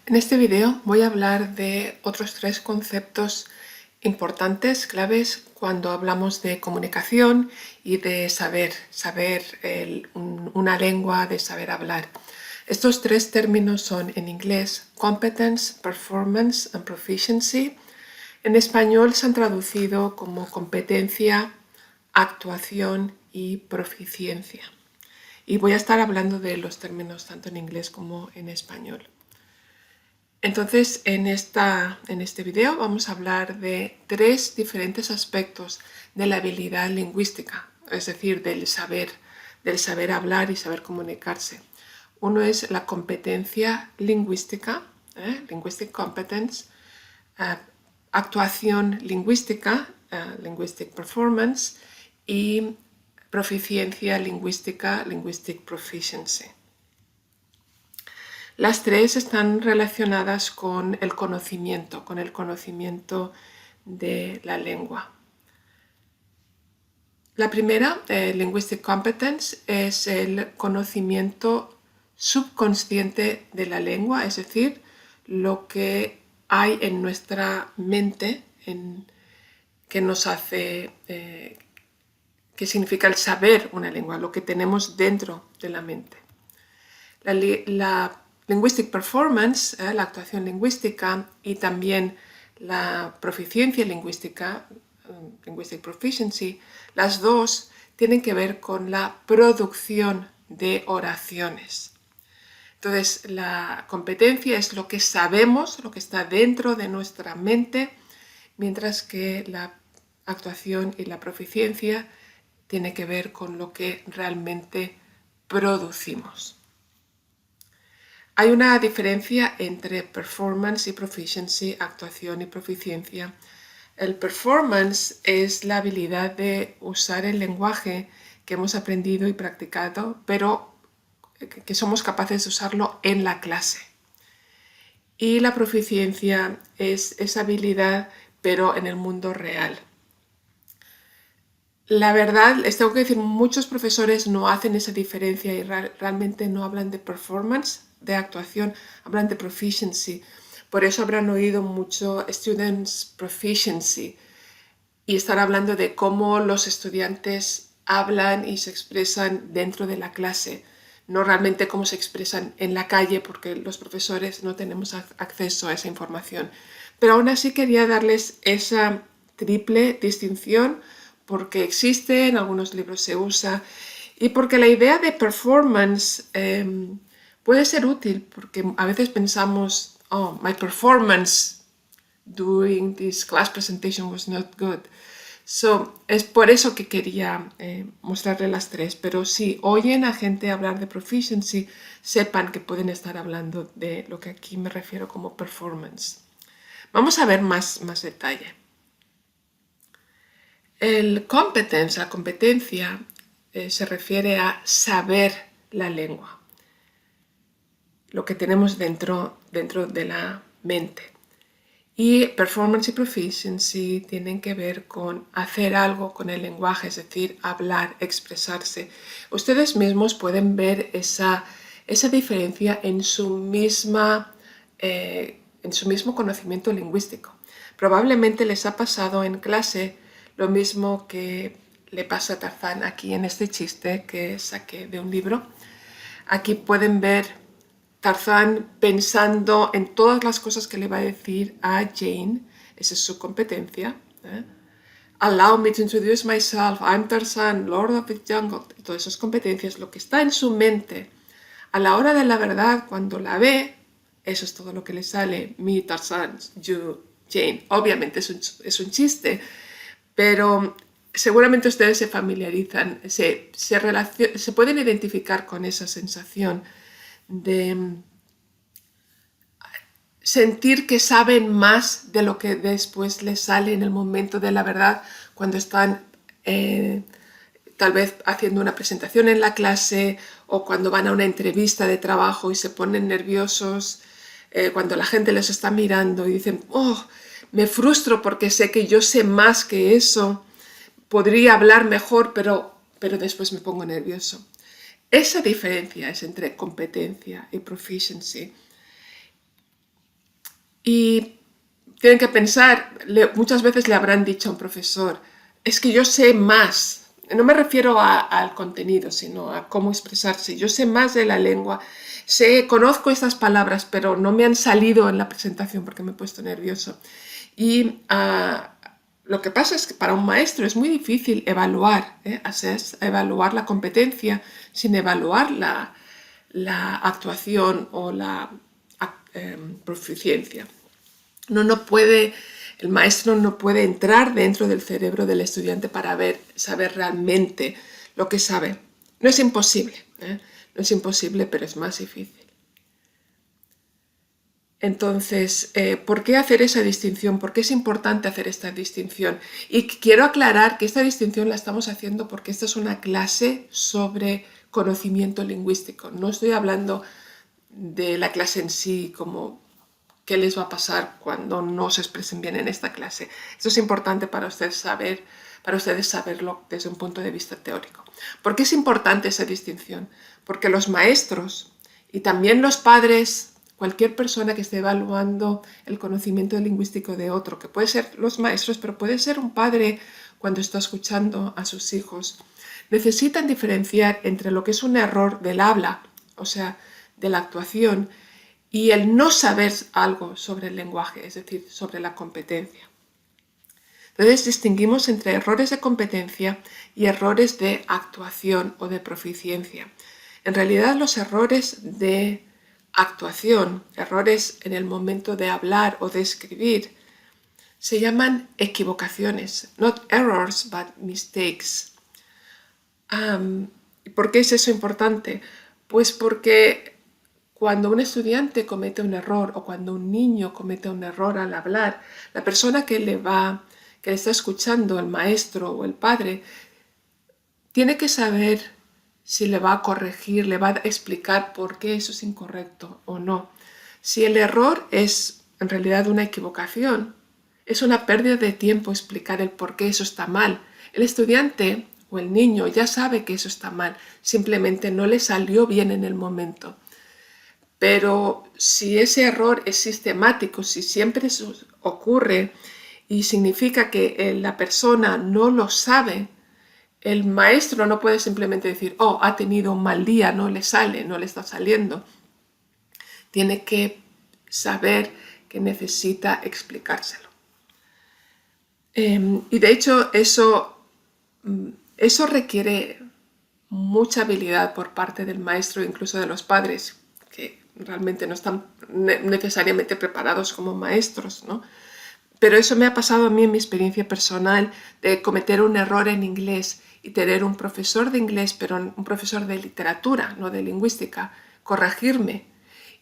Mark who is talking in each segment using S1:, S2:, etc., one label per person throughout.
S1: En este video voy a hablar de otros tres conceptos importantes, claves, cuando hablamos de comunicación y de una lengua, de saber hablar. Estos tres términos son en inglés competence, performance and proficiency. En español se han traducido como competencia, actuación y proficiencia. Y voy a estar hablando de los términos tanto en inglés como en español. Entonces, en este video vamos a hablar de tres diferentes aspectos de la habilidad lingüística, es decir, del saber hablar y saber comunicarse. Uno es la competencia lingüística, linguistic competence, actuación lingüística, linguistic performance, y proficiencia lingüística, linguistic proficiency. Las tres están relacionadas con el conocimiento de la lengua. La primera, linguistic competence, es el conocimiento subconsciente de la lengua, es decir, lo que hay en nuestra mente, que nos hace, que significa el saber una lengua, lo que tenemos dentro de la mente. La linguistic performance, la actuación lingüística, y también la proficiencia lingüística, linguistic proficiency, las dos tienen que ver con la producción de oraciones. Entonces, la competencia es lo que sabemos, lo que está dentro de nuestra mente, mientras que la actuación y la proficiencia tiene que ver con lo que realmente producimos. Hay una diferencia entre performance y proficiency, actuación y proficiencia. El performance es la habilidad de usar el lenguaje que hemos aprendido y practicado, pero que somos capaces de usarlo en la clase. Y la proficiencia es esa habilidad, pero en el mundo real. La verdad, les tengo que decir, muchos profesores no hacen esa diferencia y realmente no hablan de performance, de actuación, hablan de proficiency. Por eso habrán oído mucho students proficiency y estar hablando de cómo los estudiantes hablan y se expresan dentro de la clase, no realmente cómo se expresan en la calle, porque los profesores no tenemos acceso a esa información. Pero aún así quería darles esa triple distinción, porque existe, en algunos libros se usa, y porque la idea de performance puede ser útil, porque a veces pensamos, oh, my performance during this class presentation was not good. So, es por eso que quería mostrarle las tres, pero si oyen a gente hablar de proficiency, sepan que pueden estar hablando de lo que aquí me refiero como performance. Vamos a ver más detalle. El competence, la competencia, se refiere a saber la lengua, lo que tenemos dentro de la mente. Y performance y proficiency tienen que ver con hacer algo con el lenguaje, es decir, hablar, expresarse. Ustedes mismos pueden ver esa diferencia en su mismo conocimiento lingüístico. Probablemente les ha pasado en clase lo mismo que le pasa a Tarzán aquí en este chiste que saqué de un libro. Aquí pueden ver Tarzán pensando en todas las cosas que le va a decir a Jane. Esa es su competencia. Allow me to introduce myself. I'm Tarzan, Lord of the Jungle. Todas esas competencias, lo que está en su mente. A la hora de la verdad, cuando la ve, eso es todo lo que le sale. Me, Tarzan, you, Jane. Obviamente es un chiste, pero seguramente ustedes se familiarizan, se pueden identificar con esa sensación de sentir que saben más de lo que después les sale en el momento de la verdad, cuando están tal vez haciendo una presentación en la clase o cuando van a una entrevista de trabajo y se ponen nerviosos, cuando la gente les está mirando y dicen, oh, me frustro porque sé que yo sé más que eso, podría hablar mejor, pero después me pongo nervioso. Esa diferencia es entre competencia y proficiency. Y tienen que pensar, muchas veces le habrán dicho a un profesor, es que yo sé más, no me refiero al contenido, sino a cómo expresarse, yo sé más de la lengua, conozco estas palabras, pero no me han salido en la presentación porque me he puesto nervioso. Y lo que pasa es que para un maestro es muy difícil evaluar, evaluar la competencia sin evaluar la actuación o la proficiencia. El maestro no puede entrar dentro del cerebro del estudiante para saber realmente lo que sabe. No es imposible, no es imposible, pero es más difícil. Entonces, ¿por qué hacer esa distinción? ¿Por qué es importante hacer esta distinción? Y quiero aclarar que esta distinción la estamos haciendo porque esta es una clase sobre conocimiento lingüístico. No estoy hablando de la clase en sí como qué les va a pasar cuando no se expresen bien en esta clase. Esto es importante para ustedes saberlo desde un punto de vista teórico. ¿Por qué es importante esa distinción? Porque los maestros y también los padres, cualquier persona que esté evaluando el conocimiento lingüístico de otro, que puede ser los maestros, pero puede ser un padre cuando está escuchando a sus hijos, necesitan diferenciar entre lo que es un error del habla, o sea, de la actuación, y el no saber algo sobre el lenguaje, es decir, sobre la competencia. Entonces distinguimos entre errores de competencia y errores de actuación o de proficiencia. En realidad los errores de actuación, errores en el momento de hablar o de escribir, se llaman equivocaciones, not errors, but mistakes. ¿Por qué es eso importante? Pues porque cuando un estudiante comete un error o cuando un niño comete un error al hablar, la persona que le está escuchando, el maestro o el padre, tiene que saber si le va a corregir, le va a explicar por qué eso es incorrecto o no. Si el error es en realidad una equivocación, es una pérdida de tiempo explicar el por qué eso está mal. El estudiante o el niño ya sabe que eso está mal, simplemente no le salió bien en el momento. Pero si ese error es sistemático, si siempre eso ocurre y significa que la persona no lo sabe, el maestro no puede simplemente decir, oh, ha tenido un mal día, no le sale, no le está saliendo. Tiene que saber que necesita explicárselo. Y de hecho eso requiere mucha habilidad por parte del maestro, incluso de los padres, que realmente no están necesariamente preparados como maestros, ¿no? Pero eso me ha pasado a mí en mi experiencia personal de cometer un error en inglés y tener un profesor de inglés, pero un profesor de literatura, no de lingüística, corregirme.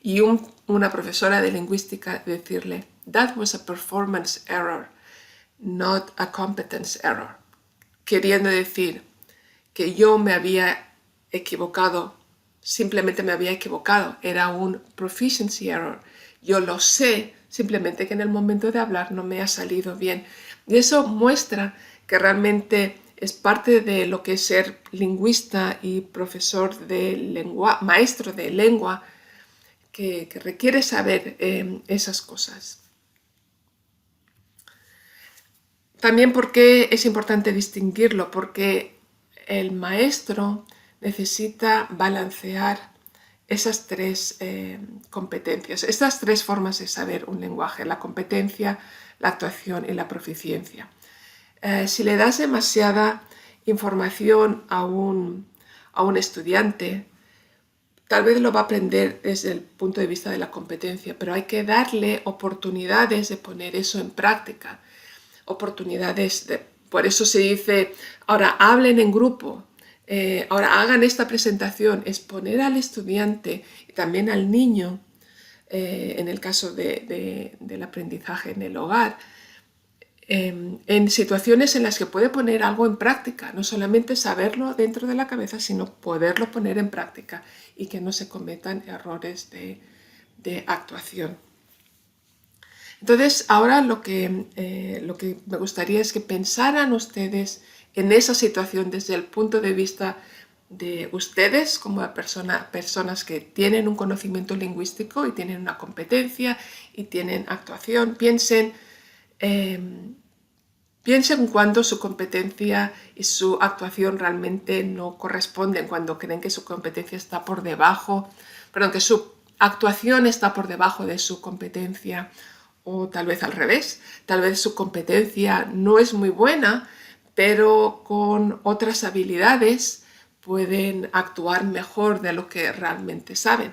S1: Y una profesora de lingüística decirle, that was a performance error, not a competence error. Queriendo decir que yo me había equivocado, simplemente me había equivocado, era un proficiency error. Yo lo sé, simplemente que en el momento de hablar no me ha salido bien. Y eso muestra que realmente es parte de lo que es ser lingüista y profesor de lengua, maestro de lengua, que requiere saber esas cosas. También porque es importante distinguirlo, porque el maestro necesita balancear esas tres competencias, estas tres formas de saber un lenguaje, la competencia, la actuación y la proficiencia. Si le das demasiada información a un estudiante, tal vez lo va a aprender desde el punto de vista de la competencia, pero hay que darle oportunidades de poner eso en práctica. Por eso se dice, ahora hablen en grupo, ahora hagan esta presentación, es poner al estudiante y también al niño, en el caso del aprendizaje en el hogar, en situaciones en las que puede poner algo en práctica, no solamente saberlo dentro de la cabeza, sino poderlo poner en práctica y que no se cometan errores de actuación. Entonces, ahora lo que me gustaría es que pensaran ustedes en esa situación desde el punto de vista de ustedes como personas que tienen un conocimiento lingüístico y tienen una competencia y tienen actuación. Piensen cuando su competencia y su actuación realmente no corresponden, cuando creen que su competencia está por debajo, perdón, que su actuación está por debajo de su competencia, o tal vez al revés, tal vez su competencia no es muy buena, pero con otras habilidades pueden actuar mejor de lo que realmente saben.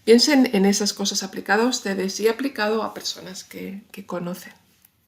S1: Piensen en esas cosas aplicadas a ustedes y aplicado a personas que conocen.